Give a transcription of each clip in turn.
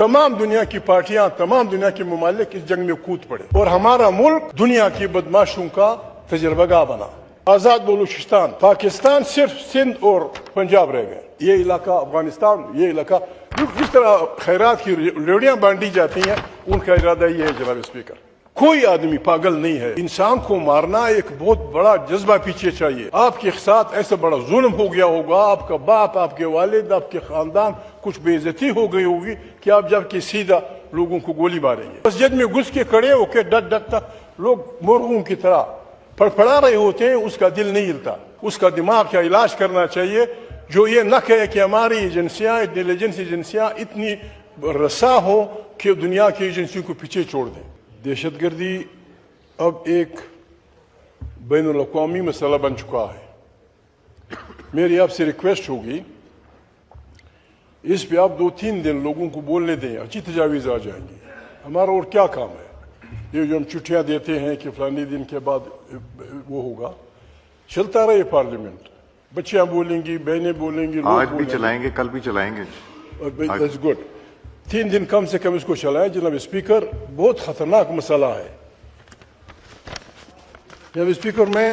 تمام دنیا کی پارٹیاں، تمام دنیا کے ممالک اس جنگ میں کود پڑے اور ہمارا ملک دنیا کی بدماشوں کا تجربہ گاہ بنا۔ آزاد بلوچستان، پاکستان صرف سندھ اور پنجاب رہ گئے، یہ علاقہ افغانستان، یہ علاقہ جس طرح خیرات کی ریوڑیاں بانٹی جاتی ہیں، ان کا ارادہ یہ ہے جناب اسپیکر۔ کوئی آدمی پاگل نہیں ہے، انسان کو مارنا ایک بہت بڑا جذبہ پیچھے چاہیے۔ آپ کے ساتھ ایسا بڑا ظلم ہو گیا ہوگا، آپ کا باپ، آپ کے والد، آپ کے خاندان کچھ بے عزتی ہو گئی ہوگی کہ آپ جب کہ سیدھا لوگوں کو گولی ماریں گے۔ مسجد میں گھس کے کھڑے ہو کے ڈٹ ڈٹ لوگ مرغوں کی طرح پڑپڑا رہے ہوتے ہیں، اس کا دل نہیں ہلتا، اس کا دماغ کا علاج کرنا چاہیے۔ جو یہ نہ کہے کہ ہماری ایجنسیاں، انٹیلیجنس ایجنسیاں اتنی رسا ہوں کہ دنیا کی ایجنسیوں کو پیچھے چھوڑ دیں۔ دہشت گردی اب ایک بین الاقوامی مسئلہ بن چکا ہے۔ میری آپ سے ریکویسٹ ہوگی، اس پہ آپ 2-3 دن لوگوں کو بولنے دیں، اچھی تجاویز آ جائیں گی۔ ہمارا اور کیا کام ہے؟ یہ جو ہم چھٹیاں دیتے ہیں کہ فلانی دن کے بعد وہ ہوگا، چلتا رہے پارلیمنٹ، بچیاں بولیں گی، بہنیں بولیں گی، آج بھی چلائیں گے، کل بھی چلائیں گے۔ That's good۔ 3 دن کم سے کم اس کو چلائیں جناب اسپیکر، بہت خطرناک مسئلہ ہے۔ جناب اسپیکر، میں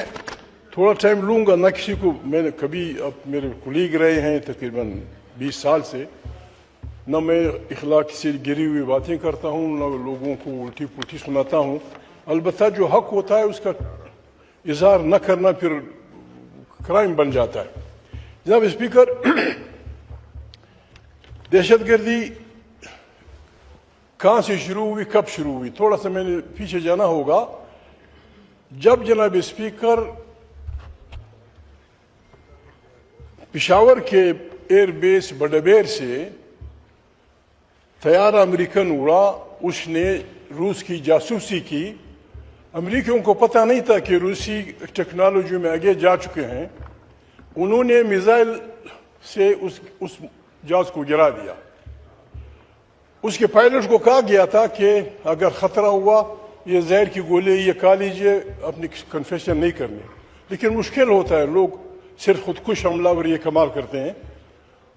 تھوڑا ٹائم لوں گا، نہ کسی کو، میں نے کبھی، اب میرے کولیگ رہے ہیں تقریباً 20 سال سے، نہ میں اخلاق سے گری ہوئی باتیں کرتا ہوں، نہ لوگوں کو الٹی پلٹی سناتا ہوں۔ البتہ جو حق ہوتا ہے اس کا اظہار نہ کرنا پھر کرائم بن جاتا ہے۔ جناب اسپیکر، دہشت گردی کہاں سے شروع ہوئی، کب شروع ہوئی؟ تھوڑا سا میں نے پیچھے جانا ہوگا۔ جب جناب اسپیکر پشاور کے ایئر بیس بڑبیر سے طیارہ امریکن اڑا، اس نے روس کی جاسوسی کی۔ امریکیوں کو پتہ نہیں تھا کہ روسی ٹیکنالوجی میں آگے جا چکے ہیں۔ انہوں نے میزائل سے اس جہاز کو گرا دیا۔ اس کے پائلٹ کو کہا گیا تھا کہ اگر خطرہ ہوا، یہ زہر کی گولی یہ کھا لیجیے، اپنی کنفیشن نہیں کرنی۔ لیکن مشکل ہوتا ہے، لوگ صرف خودکش حملہ اور یہ کمال کرتے ہیں۔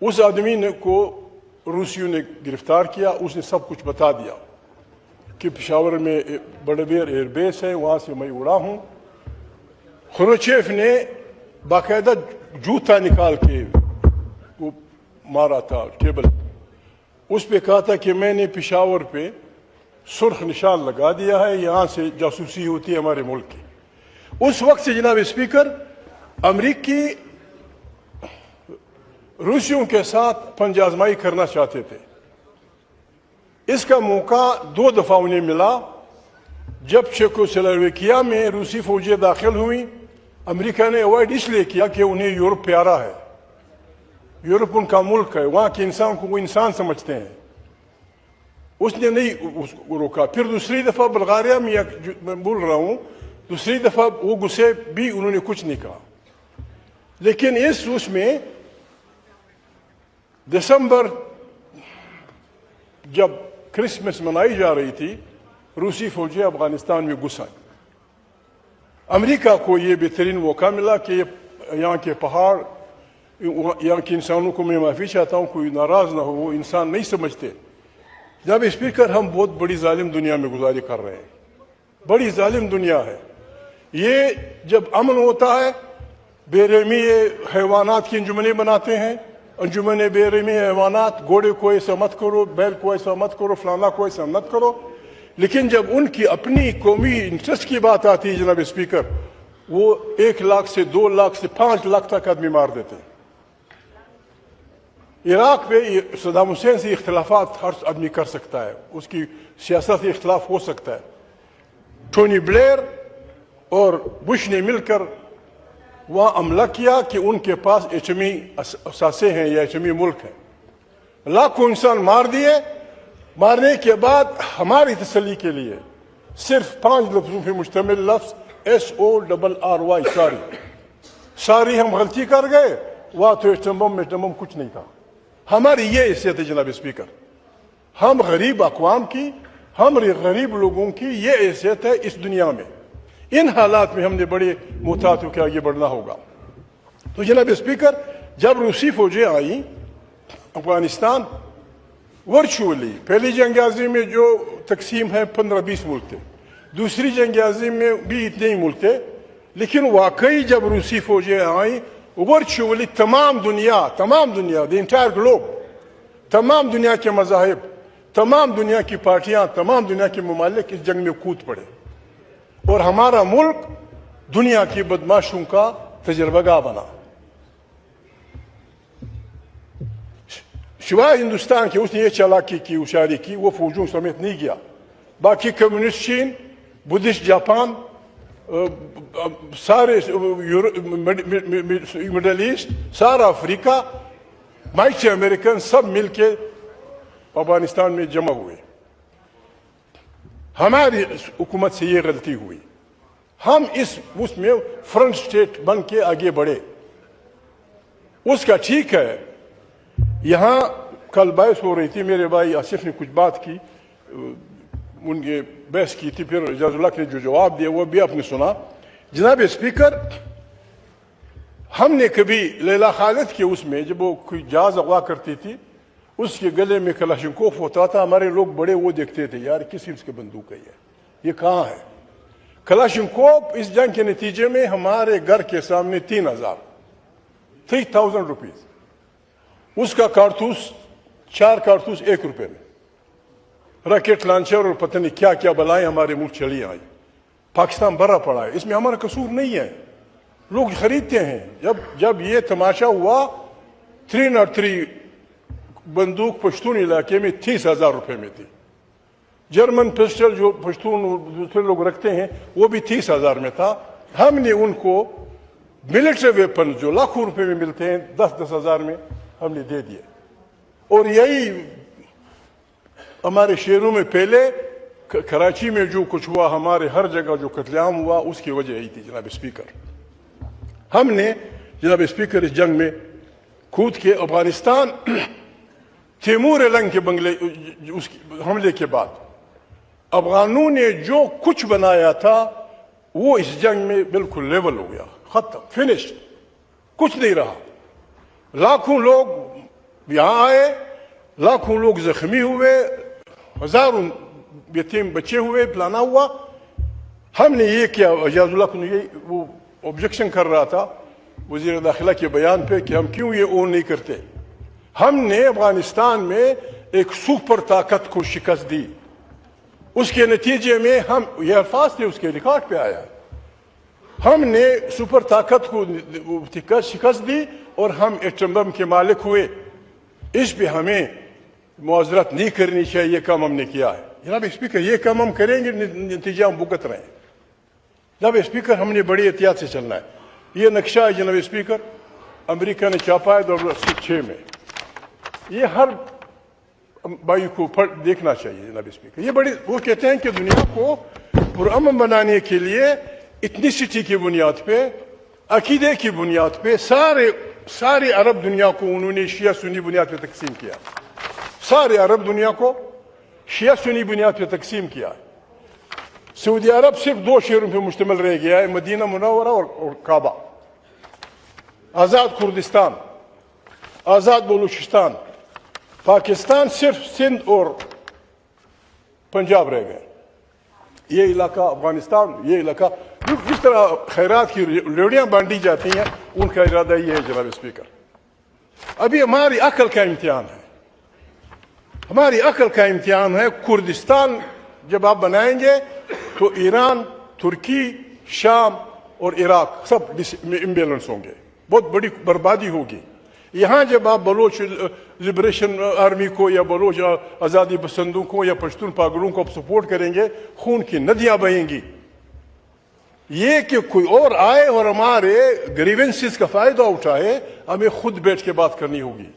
اس آدمی کو روسیوں نے گرفتار کیا، اس نے سب کچھ بتا دیا کہ پشاور میں بڑبیر ایئر بیس ہے، وہاں سے میں اڑا ہوں۔ خروچیف نے باقاعدہ جوتا نکال کے وہ مارا تھا ٹیبل، اس پہ کہا تھا کہ میں نے پشاور پہ سرخ نشان لگا دیا ہے، یہاں سے جاسوسی ہوتی ہے ہمارے ملک کی۔ اس وقت سے جناب اسپیکر، امریکی روسیوں کے ساتھ پنج آزمائی کرنا چاہتے تھے۔ اس کا موقع 2 دفعہ انہیں ملا۔ جب چیکوسلوواکیہ میں روسی فوجیں داخل ہوئیں، امریکہ نے اوائڈ اس لیے کیا کہ انہیں یورپ پیارا ہے، یورپ ان کا ملک ہے، وہاں کے انسان کو وہ انسان سمجھتے ہیں۔ اس نے نہیں روکا۔ پھر دوسری دفعہ بلغاریہ میں بول رہا ہوں، دوسری دفعہ وہ گھسے بھی، انہوں نے کچھ نہیں کہا۔ لیکن اس میں دسمبر جب کرسمس منائی جا رہی تھی، روسی فوجیں افغانستان میں گھس آئیں۔ امریکہ کو یہ بہترین موقع ملا کہ یہاں کے پہاڑ، یہاں کے انسانوں کو، میں معافی چاہتا ہوں، کوئی ناراض نہ ہو، وہ انسان نہیں سمجھتے۔ جناب اسپیکر، ہم بہت بڑی ظالم دنیا میں گزاری کر رہے ہیں، بڑی ظالم دنیا ہے۔ یہ جب امن ہوتا ہے، بے رحمی حیوانات کی انجمنیں بناتے ہیں، انجمن بے رحمی حیوانات، گھوڑے کو ایسا مت کرو، بیل کو ایسا مت کرو، فلانا کو ایسا مت کرو۔ لیکن جب ان کی اپنی قومی انٹرسٹ کی بات آتی ہے جناب اسپیکر، وہ 1 لاکھ سے 2 لاکھ سے 5 لاکھ تک آدمی مار دیتے ہیں۔ عراق پہ صدام حسین سے اختلافات ہر آدمی کر سکتا ہے، اس کی سیاست سے اختلاف ہو سکتا ہے۔ ٹونی بلیئر اور بش نے مل کر وہاں عملہ کیا کہ ان کے پاس ایٹمی اثاثے ہیں یا ایٹمی ملک ہے۔ لاکھوں انسان مار دیے۔ مارنے کے بعد ہماری تسلی کے لیے صرف 5 لفظوں پہ مشتمل لفظ SORRY، ساری ہم غلطی کر گئے، وہ تو ایٹم کچھ نہیں تھا۔ ہماری یہ حیثیت ہے جناب اسپیکر، ہم غریب اقوام کی، ہم غریب لوگوں کی یہ حیثیت ہے اس دنیا میں۔ ان حالات میں ہم نے بڑے محتاط ہو کے آگے بڑھنا ہوگا۔ تو جناب اسپیکر، جب روسی فوجیں آئیں افغانستان، ورچولی پہلی جنگ عظیم میں جو تقسیم ہے 15-20 ملک تھے, دوسری جنگ عظیم میں بھی اتنے ہی ملک تھے, لیکن واقعی جب روسی فوجیں آئیں ورچولی تمام دنیا دی انٹائر گلوب, تمام دنیا کے مذاہب, تمام دنیا کی پارٹیاں, تمام دنیا کے ممالک اس جنگ میں کود پڑے اور ہمارا ملک دنیا کی بدماشوں کا تجربہ گاہ بنا. سوائے ہندوستان کے اس نے یہ چالاکی کی, ہوشیاری کی, وہ فوجوں سمیت نہیں گیا. باقی کمیونسٹ چین, بدھسٹ جاپان, سارے مڈل ایسٹ, سارا افریقہ, مائٹ امریکن سب مل کے افغانستان میں جمع ہوئے. ہماری حکومت سے یہ غلطی ہوئی, ہم اس میں فرنٹ سٹیٹ بن کے آگے بڑھے. اس کا ٹھیک ہے, یہاں کل بحث ہو رہی تھی, میرے بھائی آصف نے کچھ بات کی, ان کے بحث کی تھی, پھر اعجاز اللہ نے جو جواب دیا وہ بھی آپ نے سنا. جناب اسپیکر, ہم نے کبھی لیلا خالد کے اس میں جب وہ کوئی جہاز اغوا کرتی تھی, اس کے گلے میں کلاشنکوف ہوتا تھا, ہمارے لوگ بڑے وہ دیکھتے تھے, یار کس چیز کی بندوق ہے یہ کہاں ہے. کلاشنکوف اس جنگ کے نتیجے میں ہمارے گھر کے سامنے 3,000 روپیز, اس کا کارتوس 4 کارتوس 1 روپے میں, راکٹ لانچر اور پتہ نہیں کیا کیا بلائیں ہمارے ملک چلی آئی. پاکستان بھرا پڑا ہے, اس میں ہمارا قصور نہیں ہے, لوگ خریدتے ہیں. جب یہ تماشا ہوا 303 بندوق پشتون علاقے میں 30,000 روپے میں تھی. جرمن پسٹل جو پشتون دوسرے لوگ رکھتے ہیں وہ بھی 30,000 میں تھا. ہم نے ان کو ملٹری ویپن جو لاکھوں روپے میں ملتے ہیں 10,000 میں ہم نے دے دیے. اور یہی ہمارے شہروں میں پہلے, کراچی میں جو کچھ ہوا, ہمارے ہر جگہ جو قتل عام ہوا, اس کی وجہ یہی تھی. جناب اسپیکر, ہم نے جناب اسپیکر اس جنگ میں کود کے افغانستان تیمور لنگ کے بنگلے اس حملے کے بعد افغانوں نے جو کچھ بنایا تھا وہ اس جنگ میں بالکل لیول ہو گیا, ختم, فنشڈ, کچھ نہیں رہا. لاکھوں لوگ یہاں آئے, لاکھوں لوگ زخمی ہوئے, ہزاروں یتیم بچے ہوئے, پلانا ہوا. ہم نے یہ کیا, اعجاز اللہ کو وہ آبجیکشن کر رہا تھا وزیر داخلہ کے بیان پہ کہ ہم کیوں یہ اون نہیں کرتے. ہم نے افغانستان میں ایک سپر طاقت کو شکست دی. اس کے نتیجے میں ہم, یہ الفاظ تھے اس کے ریکارڈ پہ آیا, ہم نے سپر طاقت کو شکست دی اور ہم ایٹم بم کے مالک ہوئے. اس پہ ہمیں معذرت نہیں کرنی چاہیے, یہ کام ہم نے کیا ہے. جناب اسپیکر, یہ کام ہم کریں گے, نتیجہ ہم بھگت رہے ہیں. جناب اسپیکر, ہم نے بڑی احتیاط سے چلنا ہے. یہ نقشہ ہے جناب اسپیکر, امریکہ نے چھاپا ہے 2006 میں. یہ ہر بھائی کو دیکھنا چاہیے. جناب اسپیکر, یہ بڑی, وہ کہتے ہیں کہ دنیا کو پرامن بنانے کے لیے ایتھنیسٹی کی بنیاد پہ, عقیدے کی بنیاد پہ سارے عرب دنیا کو انہوں نے شیعہ سنی بنیاد پہ تقسیم کیا. سارے عرب دنیا کو شیعہ سنی بنیاد پہ تقسیم کیا. سعودی عرب صرف 2 شہروں پہ مشتمل رہ گیا ہے, مدینہ منورہ اور کعبہ. آزاد کردستان, آزاد بلوچستان, پاکستان صرف سندھ اور پنجاب رہ گئے. یہ علاقہ افغانستان, یہ علاقہ جس طرح خیرات کی ریوڑیاں بانٹی جاتی ہیں, ان کا ارادہ یہ ہے. جناب اسپیکر, ابھی ہماری عقل کا امتحان ہے, ہماری عقل کا امتحان ہے. کردستان جب آپ بنائیں گے تو ایران, ترکی, شام اور عراق سب امبیلنس ہوں گے, بہت بڑی بربادی ہوگی. یہاں جب آپ بلوچ لبریشن آرمی کو یا بلوچ آزادی پسندوں کو یا پشتون پاگلوں کو آپ سپورٹ کریں گے, خون کی ندیاں بہیں گی. یہ کہ کوئی اور آئے اور ہمارے گریونسز کا فائدہ اٹھائے, ہمیں خود بیٹھ کے بات کرنی ہوگی.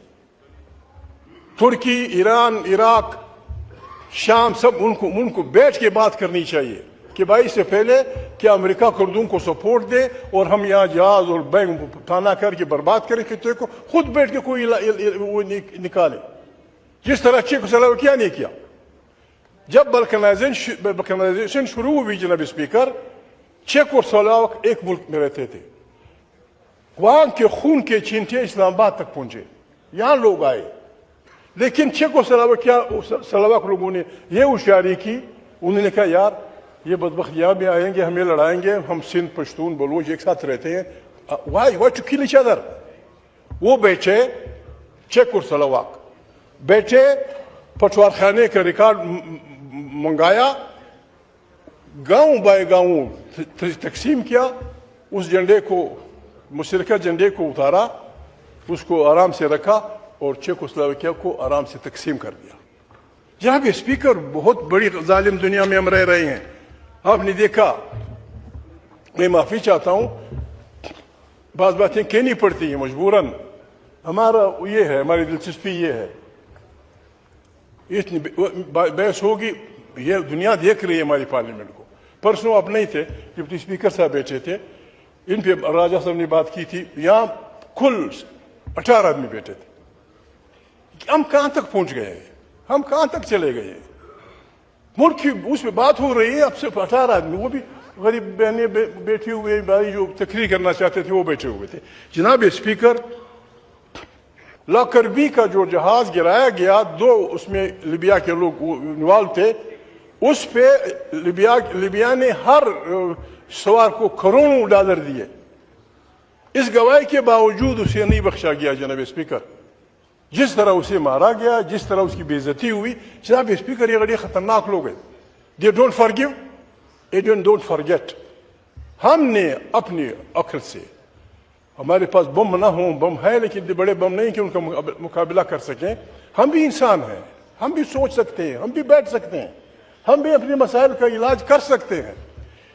ترکی, ایران, عراق, شام سب ان کو بیٹھ کے بات کرنی چاہیے کہ بھائی اس سے پہلے کہ امریکہ کردوں کو سپورٹ دے اور ہم یہاں جہاز اور بینک تانا کر کے برباد کریں خطے کو, خود بیٹھ کے کوئی وہ نکالے. جس طرح چیکوسلوواکیہ نے کیا. جب بلکنائزیشن شروع ہوئی جناب اسپیکر, چیک اور سلوواک ایک ملک میں رہتے تھے. وہاں کے خون کے چینٹے اسلام آباد تک پہنچے, یہاں لوگ آئے. لیکن چیکوسلواک لوگوں نے یہ ہوشیاری کی, انہوں نے کہا یار یہ بدبخت یہاں بھی آئیں گے, ہمیں لڑائیں گے, ہم سندھ پشتون بلوچ ایک ساتھ رہتے ہیں, why to kill each other. وہ بیٹھے چیکوسلواک, بیٹھے پٹوار خانے کا ریکارڈ منگایا, گاؤں بائے گاؤں تقسیم کیا, اس جھنڈے کو مشترکہ جھنڈے کو اتارا, اس کو آرام سے رکھا اور چیکوسلواکیہ کو آرام سے تقسیم کر دیا. جناب اسپیکر, بہت بڑی ظالم دنیا میں ہم رہ رہے ہیں. آپ نے دیکھا, میں معافی چاہتا ہوں, بعض باتیں کہنی پڑتی ہیں مجبوراً, ہمارا یہ ہے, ہماری دلچسپی یہ ہے, اتنی بحث ہوگی, یہ دنیا دیکھ رہی ہے ہماری پارلیمنٹ کو. پرسوں آپ نہیں تھے, ڈپٹی اسپیکر صاحب بیٹھے تھے, ان پہ راجہ صاحب نے بات کی تھی, یہاں کل 18 آدمی بیٹھے تھے. ہم کہاں تک پہنچ گئے ہیں, ہم کہاں تک چلے گئے ہیں؟ ملک کی اس پہ بات ہو رہی ہے, اب سے 18 آدمی, وہ بھی غریب بہنیں بیٹھے ہوئے, بھائی جو تقریر کرنا چاہتے تھے وہ بیٹھے ہوئے تھے. جناب اسپیکر, لاکربی کا جو جہاز گرایا گیا, 2 اس میں لیبیا کے لوگ انوالو تھے, اس پہ لیبیا نے ہر سوار کو کروڑوں ڈالر دیے. اس گواہی کے باوجود اسے نہیں بخشا گیا. جناب اسپیکر, جس طرح اسے مارا گیا, جس طرح اس کی بے عزتی ہوئی, جناب اسپیکر یہ بڑے خطرناک لوگ ہیں. They don't forgive, they don't forget. ہم نے اپنی عقل سے, ہمارے پاس بم نہ ہوں, بم ہے لیکن بڑے بم نہیں کہ ان کا مقابلہ کر سکیں. ہم بھی انسان ہیں, ہم بھی سوچ سکتے ہیں, ہم بھی بیٹھ سکتے ہیں, ہم بھی اپنے مسائل کا علاج کر سکتے ہیں.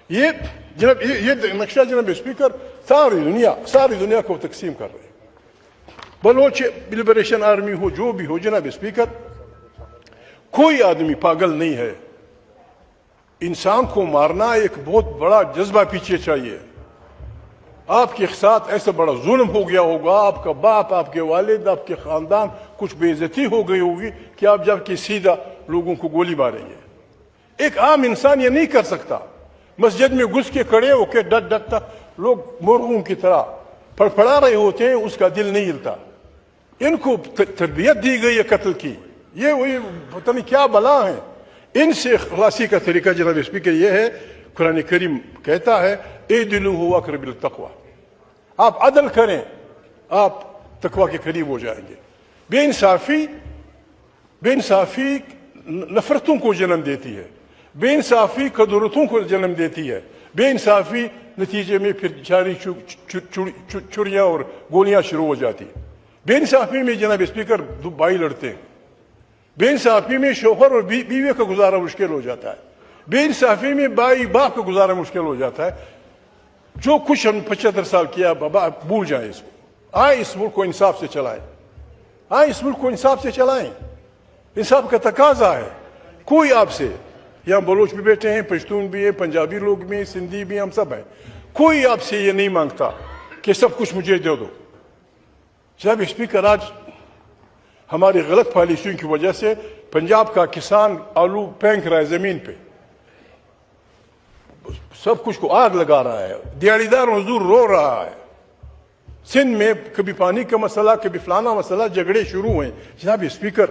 یہ جناب یہ نقشہ جناب اسپیکر ساری دنیا کو تقسیم کر رہے ہیں. بلوچ لبریشن آرمی ہو, جو بھی ہو, جناب اسپیکر کوئی آدمی پاگل نہیں ہے. انسان کو مارنا ایک بہت بڑا جذبہ پیچھے چاہیے. آپ کے ساتھ ایسا بڑا ظلم ہو گیا ہوگا, آپ کا باپ, آپ کے والد, آپ کے خاندان, کچھ بے عزتی ہو گئی ہوگی کہ آپ جب کہ سیدھا لوگوں کو گولی ماریں گے. ایک عام انسان یہ نہیں کر سکتا. مسجد میں گھس کے کھڑے ہو کے ڈٹتا, لوگ مرغوں کی طرح پڑپڑا رہے ہوتے ہیں, اس کا دل نہیں ہلتا. ان کو تربیت دی گئی ہے قتل کی, یہ وہی پتہ نہیں کیا بلا ہے. ان سے خلاصی کا طریقہ جناب اسپیکر یہ ہے, قرآن کریم کہتا ہے اعدلوا اقرب للتقوی, آپ عدل کریں, آپ تقوی کے قریب ہو جائیں گے. بے انصافی نفرتوں کو جنم دیتی ہے, بے انصافی قدرتوں کو جنم دیتی ہے, بے انصافی نتیجے میں پھر جاری چھریاں اور گولیاں شروع ہو جاتی. بے انصافی میں جناب اسپیکر بھائی لڑتے ہیں, بے انصافی میں شوہر اور بیوی کا گزارا مشکل ہو جاتا ہے, بے انصافی میں بھائی باپ کا گزارا مشکل ہو جاتا ہے. جو کچھ ہم 75 سال کیا بابا بھول جائیں اس کو. آئے اس ملک کو انصاف سے چلائیں, آئے اس ملک کو انصاف سے چلائیں. انصاف کا تقاضا ہے. کوئی آپ سے, یہاں بلوچ بھی بیٹھے ہیں, پشتون بھی ہیں, پنجابی لوگ بھی ہیں, سندھی بھی ہیں, ہم سب ہیں, کوئی آپ سے یہ نہیں مانگتا کہ سب کچھ مجھے دے دو. جناب اسپیکر, آج ہماری غلط پالیسیوں کی وجہ سے پنجاب کا کسان آلو پھینک رہا ہے زمین پہ, سب کچھ کو آگ لگا رہا ہے, دیہڑی دار مزدور رو رہا ہے. سندھ میں کبھی پانی کا مسئلہ, کبھی فلانا مسئلہ, جھگڑے شروع ہوئے. جناب اسپیکر,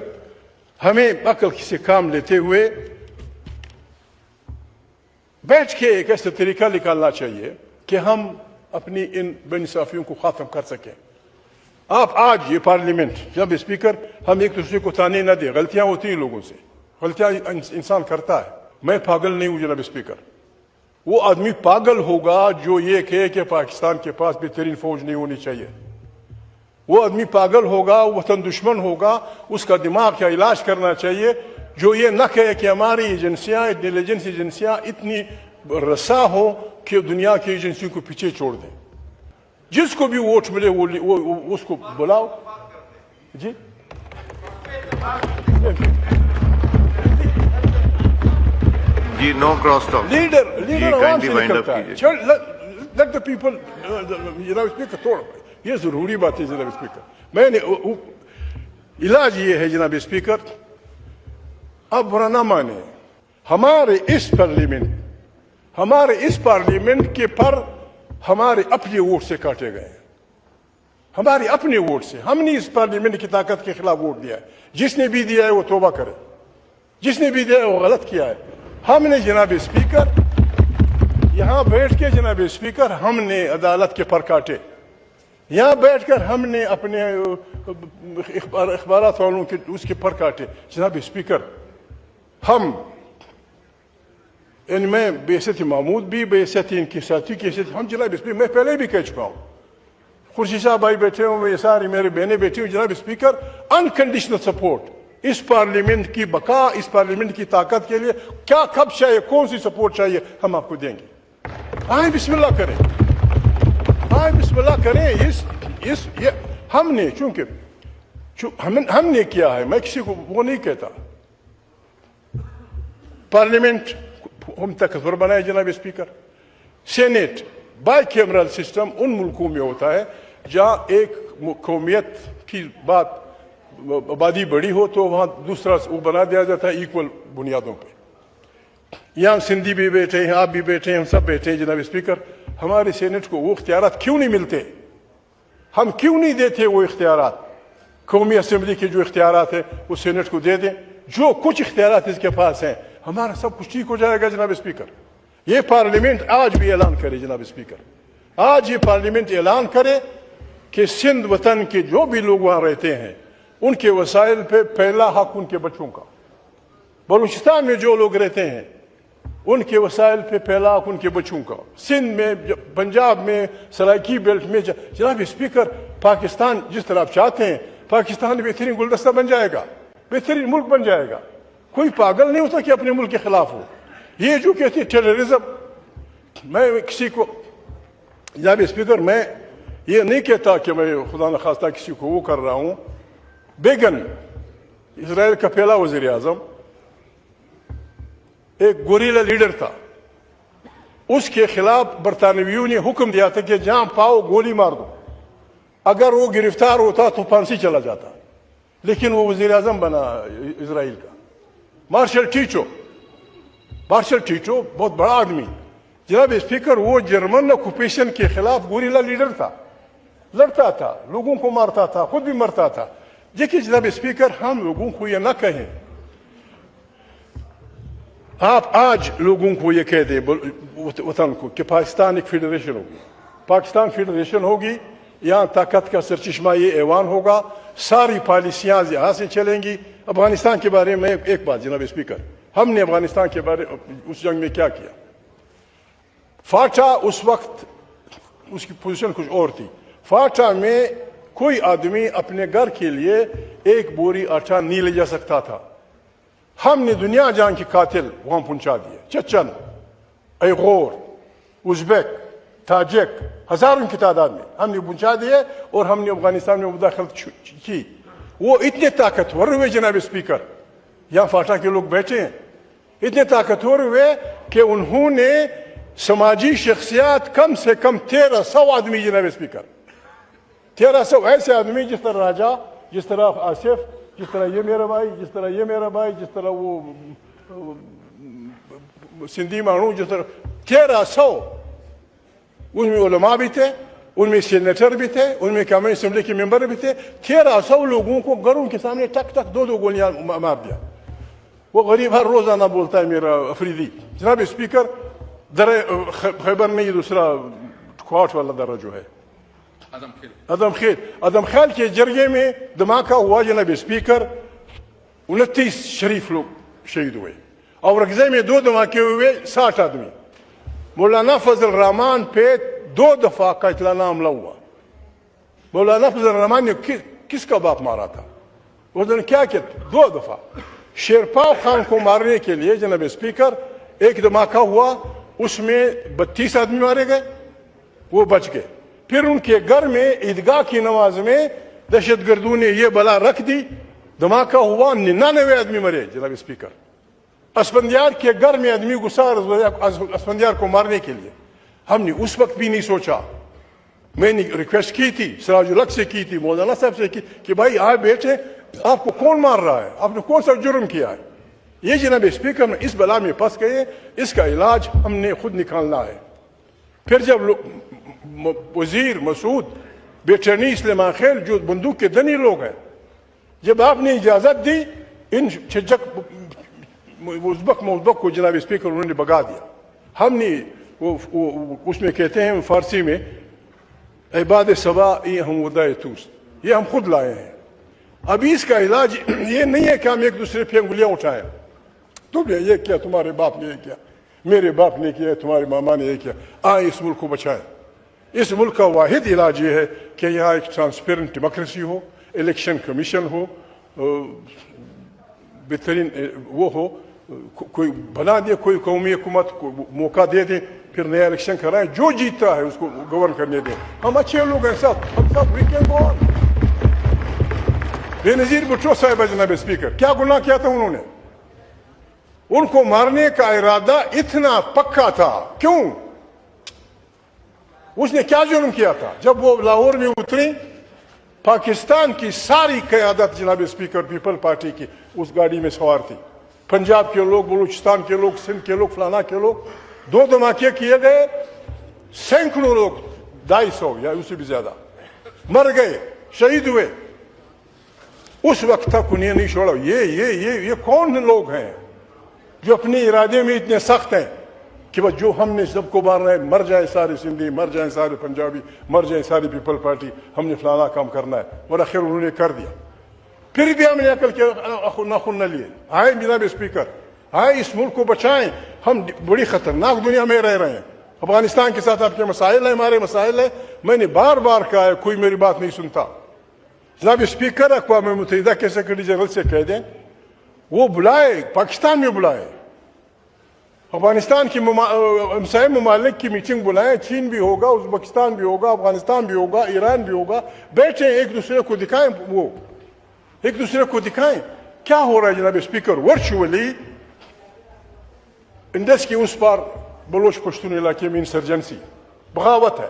ہمیں عقل سے کام لیتے ہوئے بیٹھ کے ایک ایسا طریقہ نکالنا چاہیے کہ ہم اپنی ان بے انصافیوں کو ختم کر سکیں. آپ آج یہ پارلیمنٹ, جب اسپیکر, ہم ایک دوسرے کو تانے نہ دیں. غلطیاں ہوتی ہیں لوگوں سے, غلطیاں انسان کرتا ہے. میں پاگل نہیں ہوں جناب اسپیکر. وہ آدمی پاگل ہوگا جو یہ کہے کہ پاکستان کے پاس بہترین فوج نہیں ہونی چاہیے. وہ آدمی پاگل ہوگا, وطن دشمن ہوگا, اس کا دماغ کا علاج کرنا چاہیے, جو یہ نہ کہے کہ ہماری ایجنسیاں, انٹیلیجنس ایجنسیاں اتنی رسا ہو کہ دنیا کی ایجنسیوں کو پیچھے چھوڑ دیں. جس کو بھی ووٹ ملے وہ اس کو بلاؤ. جی جی, نو کراس ٹاک. لیڈر عوام سے وائنڈ اپ نکلتا ہے. کیجیے. Let the people. جناب اسپیکر, تھوڑا یہ ضروری بات ہے جناب اسپیکر. میں نے علاج یہ ہے جناب اسپیکر, آپ برا نہ مانیں, ہمارے اس پارلیمنٹ کے پر ہمارے اپنے ووٹ سے کاٹے گئے. ہمارے اپنے ووٹ سے. ہم نے اس پارلیمنٹ کی طاقت کے خلاف ووٹ دیا ہے. جس نے بھی دیا ہے وہ توبہ کرے, جس نے بھی دیا ہے وہ غلط کیا ہے. ہم نے جناب اسپیکر یہاں بیٹھ کے, جناب اسپیکر, ہم نے عدالت کے پر کاٹے. یہاں بیٹھ کر ہم نے اپنے اخبارات والوں کے اس کے پر کاٹے. جناب اسپیکر, ہم ان میں بحیثیت محمود بھی, بحیثیت ان کی ساتھی کی حیثیت, ہم جناب اسپیکر, میں پہلے بھی کہہ چکا ہوں, خورشید صاحب بھائی بیٹھے ہوں, یہ ساری میرے بہنیں بیٹھی ہوں. جناب اسپیکر, انکنڈیشنل سپورٹ اس پارلیمنٹ کی بقا, اس پارلیمنٹ کی طاقت کے لیے کیا کب چاہیے, کون سی سپورٹ چاہیے, ہم آپ کو دیں گے. آئیں بسم اللہ کریں, آئیں بسم اللہ کریں. ہم نے چونکہ ہم نے کیا ہے, میں کسی کو وہ نہیں کہتا. پارلیمنٹ ہم طاقتور بنائے جناب speaker. Senate bicameral system ان ملکوں میں ہوتا ہے جہاں ایک قومیت کی بات آبادی بڑی ہو تو وہاں دوسرا وہ بنا دیا جاتا ہے ایکول بنیادوں پہ. یہاں سندھی بھی بیٹھے ہیں, آپ بھی بیٹھے ہیں, ہم سب بیٹھے ہیں. جناب اسپیکر, ہمارے سینیٹ کو وہ اختیارات کیوں نہیں ملتے, ہم کیوں نہیں دیتے وہ اختیارات؟ قومی اسمبلی کے جو اختیارات ہیں وہ سینیٹ کو دے دیں. جو کچھ اختیارات اس کے پاس ہیں, ہمارا سب کچھ ٹھیک ہو جائے گا. جناب اسپیکر, یہ پارلیمنٹ آج بھی اعلان کرے. جناب اسپیکر, آج یہ پارلیمنٹ اعلان کرے کہ سندھ وطن کے جو بھی لوگ وہاں رہتے ہیں ان کے وسائل پہ پہلا حق ان کے بچوں کا. بلوچستان میں جو لوگ رہتے ہیں ان کے وسائل پہ پہلا حق ان کے بچوں کا. سندھ میں, پنجاب میں, سرائکی بیلٹ میں. جناب اسپیکر, پاکستان جس طرح آپ چاہتے ہیں, پاکستان بہترین گلدستہ بن جائے گا, بہترین ملک بن جائے گا. کوئی پاگل نہیں ہوتا کہ اپنے ملک کے خلاف ہو. یہ جو کہتے ہیں ٹیررزم, میں کسی کو, جناب اسپیکر, میں یہ نہیں کہتا کہ میں خدا نخواستہ کسی کو وہ کر رہا ہوں. بیگن, اسرائیل کا پہلا وزیر اعظم, ایک گوریلا لیڈر تھا. اس کے خلاف برطانویوں نے حکم دیا تھا کہ جہاں پاؤ گولی مار دو. اگر وہ گرفتار ہوتا تو پھانسی چلا جاتا, لیکن وہ وزیر اعظم بنا اسرائیل کا. مارشل ٹیچو بہت بڑا آدمی. جناب اسپیکر, وہ جرمن آکوپیشن کے خلاف گوریلا لیڈر تھا, لڑتا تھا, لوگوں کو مارتا تھا, خود بھی مرتا تھا. دیکھیے جناب اسپیکر, ہم لوگوں کو یہ نہ کہیں, آپ آج لوگوں کو یہ کہہ دیں وطن کو کہ پاکستان ایک فیڈریشن ہوگی. پاکستان فیڈریشن ہوگی, یہاں طاقت کا سرچشمہ یہ ایوان ہوگا, ساری پالیسیاں یہاں سے چلیں گی. افغانستان کے بارے میں ایک بات جناب اسپیکر, ہم نے افغانستان کے بارے اس جنگ میں کیا کیا. فاٹا اس وقت اس کی پوزیشن کچھ اور تھی. فاٹا میں کوئی آدمی اپنے گھر کے لیے ایک بوری آٹا نہیں لے جا سکتا تھا. ہم نے دنیا جان کے قاتل وہاں پہنچا دیے. چچن, ایغور, ازبیک, تاجک, ہزاروں کی تعداد میں ہم نے پہنچا دیے, اور ہم نے افغانستان میں مداخلت کی. وہ اتنے طاقتور ہوئے جناب اسپیکر, یہاں فاٹا کے لوگ بیٹھے ہیں, اتنے طاقتور ہوئے کہ انہوں نے سماجی شخصیات کم سے کم 1300 آدمی, جناب اسپیکر, 1300 ایسے آدمی, جس طرح راجا, جس طرح آصف, جس طرح یہ میرا بھائی, جس طرح یہ میرا بھائی, جس طرح وہ سندھی مانو, جس طرح 1300. ان میں علماء بھی تھے, ان میں سینیٹر بھی تھے, ان میں قومی اسمبلی کے ممبر بھی تھے. 1300 لوگوں کو گھروں کے سامنے ٹک ٹک 2 گولیاں مار دیا. وہ غریب ہر روزانہ بولتا ہے میرا افریدی. جناب اسپیکر, در خیبر میں یہ دوسرا کوارٹ والا درہ جو ہے, ادم خیل کے جرگے میں دھماکہ ہوا. جناب اسپیکر, 29 شریف لوگ شہید ہوئے, اور رگزے میں 2 دھماکے ہوئے, 60 آدمی. مولانا فضل الرحمان پہ 2 دفعہ قاتلانہ حملہ ہوا. مولانا فضل الرحمان نے کس کا باپ مارا تھا, اس نے کیا کیا؟ 2 دفعہ. شیرپاؤ خان کو مارنے کے لیے جناب اسپیکر ایک دھماکہ ہوا, اس میں 32 آدمی مارے گئے, وہ بچ گئے. پھر ان کے گھر میں عیدگاہ کی نماز میں دہشت گردوں نے یہ بلا رکھ دی, دھماکہ ہوا, 99 آدمی مرے. جناب اسپیکر, اسفندیار کے گھر میں آدمی گھسا اسفندیار کو مارنے کے لیے. ہم نے اس وقت بھی نہیں سوچا, میں نے ریکویسٹ کی تھی, سراج الحق سے کی تھی, مولانا صاحب سے کی کہ بھائی آپ بیٹھے, آپ کو کون مار رہا ہے, آپ نے کون سا جرم کیا ہے. یہ جناب اسپیکر اس بلا میں پھنس گئے, اس کا علاج ہم نے خود نکالنا ہے. پھر جب وزیر مسعود بیٹرنی سلیمان خیل جو بندوق کے دنی لوگ ہیں، جب آپ نے اجازت دی ان چھجک ازبک کو جناب اسپیکر انہوں نے بگا دیا. ہم نے اس میں کہتے ہیں فارسی میں عباد سبا یہ ہم ودائے توست، یہ ہم خود لائے ہیں. ابھی اس کا علاج یہ نہیں ہے کہ ہم ایک دوسرے پہ انگلیاں اٹھائیں، تم نے یہ کیا، تمہارے باپ نے یہ کیا، میرے باپ نے کیا، تمہارے ماما نے یہ کیا. آئیں اس ملک کو بچائیں. اس ملک کا واحد علاج یہ ہے کہ یہاں ایک ٹرانسپیرنٹ ڈیموکریسی ہو، الیکشن کمیشن ہو، بہترین وہ ہو، کوئی بنا دے کوئی قومی حکومت کو موقع دے دیں، پھر نیا الیکشن کرائیں، جو جیتتا ہے اس کو گورن کرنے دیں. ہم اچھے لوگ ہیں سب، ہم سب وی کین گو آن. بے نظیر بھٹو صاحب جناب اسپیکر، کیا گناہ کیا تھا انہوں نے؟ ان کو مارنے کا ارادہ اتنا پکا تھا، کیوں؟ اس نے کیا جرم کیا تھا؟ جب وہ لاہور میں اتری، پاکستان کی ساری قیادت جناب اسپیکر پیپل پارٹی کی اس گاڑی میں سوار تھی. پنجاب کے لوگ، بلوچستان کے لوگ، سندھ کے لوگ، فلانا کے لوگ. 2 دھماکے کیے گئے، سینکڑوں لوگ، 250 یا اس سے بھی زیادہ مر گئے، شہید ہوئے. اس وقت تک انہیں نہیں چھوڑا. یہ کون لوگ ہیں جو اپنے ارادے میں اتنے سخت ہیں کہ بس جو ہم نے سب کو مارنا ہے، مر جائے سارے سندھی، مر جائیں سارے پنجابی، مر جائیں ساری پیپل پارٹی، ہم نے فلانا کام کرنا ہے. اور آخر انہوں نے کر دیا. پھر بھی ہم نے عقل کے ناخن نہ لیے. آئے جناب اسپیکر، آئے اس ملک کو بچائیں. ہم بڑی خطرناک دنیا میں رہ رہے ہیں. افغانستان کے ساتھ آپ کے مسائل ہیں، ہمارے مسائل ہیں. میں نے بار بار کہا ہے، کوئی میری بات نہیں سنتا. جناب اسپیکر، اقوام متحدہ کے سیکرٹری جنرل سے کہہ دیں وہ بلائے، پاکستان میں بلائے، افغانستان کی ہمسائے ممالک کی میٹنگ بلائیں. چین بھی ہوگا، ازبکستان بھی ہوگا، افغانستان بھی ہوگا، ایران بھی ہوگا. بیٹھیں، ایک دوسرے کو دکھائیں، وہ ایک دوسرے کو دکھائیں کیا ہو رہا ہے. جناب اسپیکر، ورچولی انڈس کے اس پار بلوچ پشتون علاقے میں انسرجنسی، بغاوت ہے.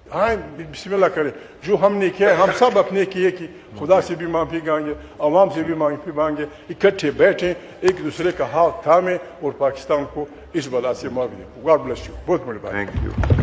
ہاں بسم اللہ کرے. جو ہم نے کیا ہم سب اپنے کیے کہ خدا سے بھی معافی مانگے، عوام سے بھی معافی مانگے، اکٹھے بیٹھیں، ایک دوسرے کا ہاتھ تھامیں اور پاکستان کو اس بلا سے معافی دیں. God bless you. بہت بڑی بات. Thank you.